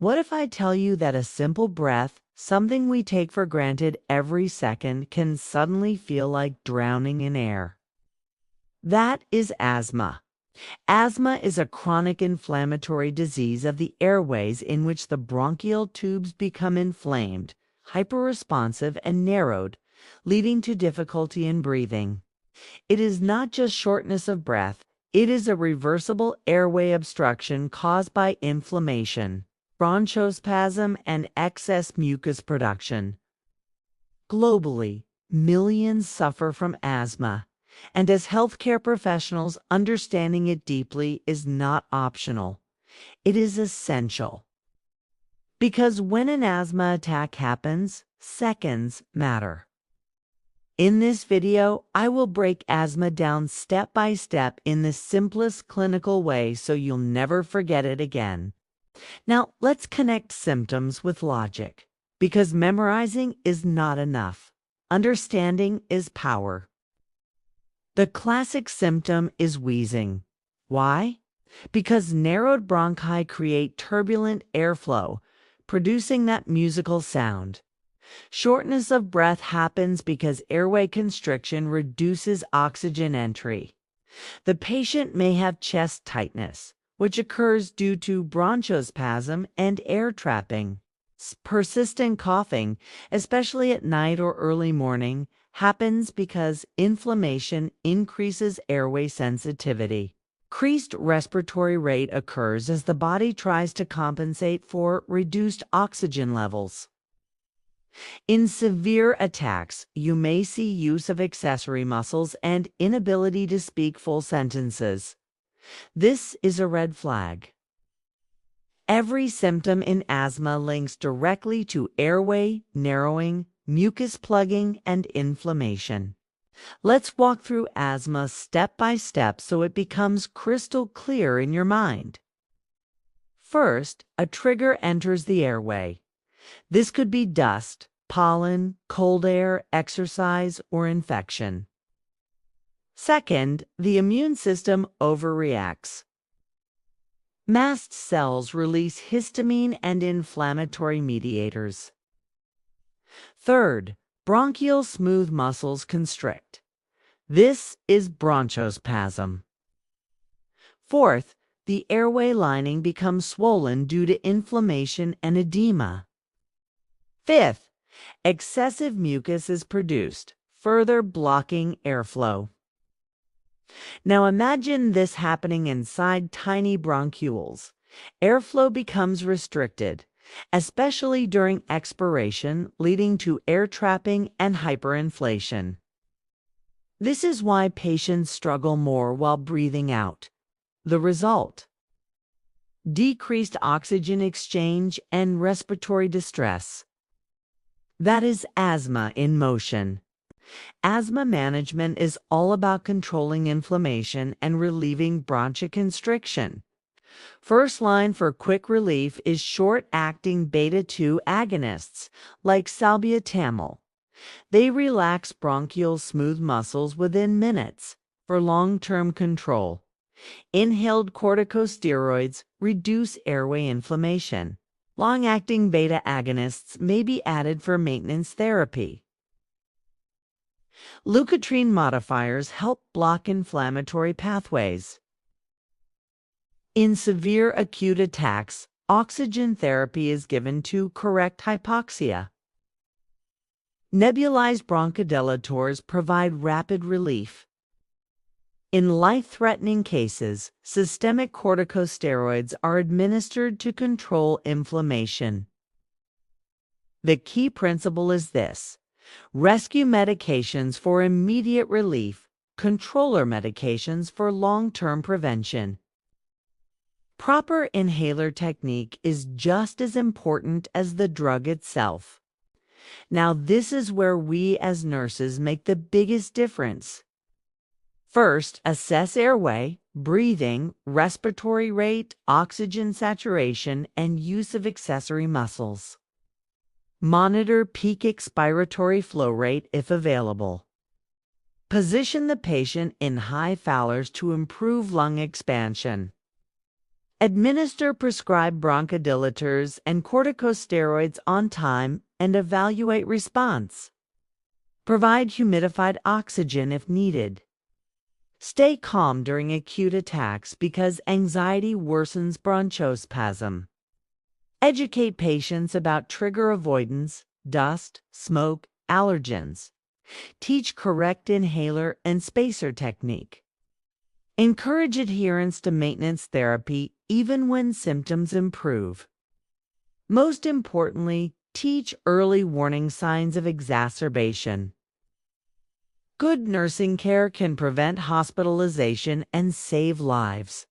What if I tell you that a simple breath, something we take for granted every second, can suddenly feel like drowning in air? That is asthma. Asthma is a chronic inflammatory disease of the airways in which the bronchial tubes become inflamed, hyperresponsive, and narrowed, leading to difficulty in breathing. It is not just shortness of breath, it is a reversible airway obstruction caused by inflammation, bronchospasm, and excess mucus production. Globally, millions suffer from asthma, and as healthcare professionals, understanding it deeply is not optional. It is essential. Because when an asthma attack happens, seconds matter. In this video, I will break asthma down step by step in the simplest clinical way so you'll never forget it again. Now, let's connect symptoms with logic, because memorizing is not enough. Understanding is power. The classic symptom is wheezing. Why? Because narrowed bronchi create turbulent airflow, producing that musical sound. Shortness of breath happens because airway constriction reduces oxygen entry. The patient may have chest tightness, which occurs due to bronchospasm and air trapping. Persistent coughing, especially at night or early morning, happens because inflammation increases airway sensitivity. Increased respiratory rate occurs as the body tries to compensate for reduced oxygen levels. In severe attacks, you may see use of accessory muscles and inability to speak full sentences. This is a red flag. Every symptom in asthma links directly to airway narrowing, mucus plugging, and inflammation. Let's walk through asthma step by step so it becomes crystal clear in your mind. First, a trigger enters the airway. This could be dust, pollen, cold air, exercise, or infection. Second, the immune system overreacts. Mast cells release histamine and inflammatory mediators. Third, bronchial smooth muscles constrict. This is bronchospasm. Fourth, the airway lining becomes swollen due to inflammation and edema. Fifth, excessive mucus is produced, further blocking airflow. Now imagine this happening inside tiny bronchioles. Airflow becomes restricted, especially during expiration, leading to air trapping and hyperinflation. This is why patients struggle more while breathing out. The result: decreased oxygen exchange and respiratory distress. That is asthma in motion. Asthma management is all about controlling inflammation and relieving bronchoconstriction. First line for quick relief is short-acting beta-2 agonists like salbutamol. They relax bronchial smooth muscles within minutes for long-term control. Inhaled corticosteroids reduce airway inflammation. Long-acting beta agonists may be added for maintenance therapy. Leukotriene modifiers help block inflammatory pathways. In severe acute attacks, oxygen therapy is given to correct hypoxia. Nebulized bronchodilators provide rapid relief. In life-threatening cases, systemic corticosteroids are administered to control inflammation. The key principle is this: rescue medications for immediate relief, controller medications for long-term prevention. Proper inhaler technique is just as important as the drug itself. Now, this is where we as nurses make the biggest difference. First, assess airway, breathing, respiratory rate, oxygen saturation, and use of accessory muscles. Monitor peak expiratory flow rate if available. Position the patient in high Fowlers to improve lung expansion. Administer prescribed bronchodilators and corticosteroids on time and evaluate response. Provide humidified oxygen if needed. Stay calm during acute attacks because anxiety worsens bronchospasm. Educate patients about trigger avoidance, dust, smoke, allergens. Teach correct inhaler and spacer technique. Encourage adherence to maintenance therapy even when symptoms improve. Most importantly, teach early warning signs of exacerbation. Good nursing care can prevent hospitalization and save lives.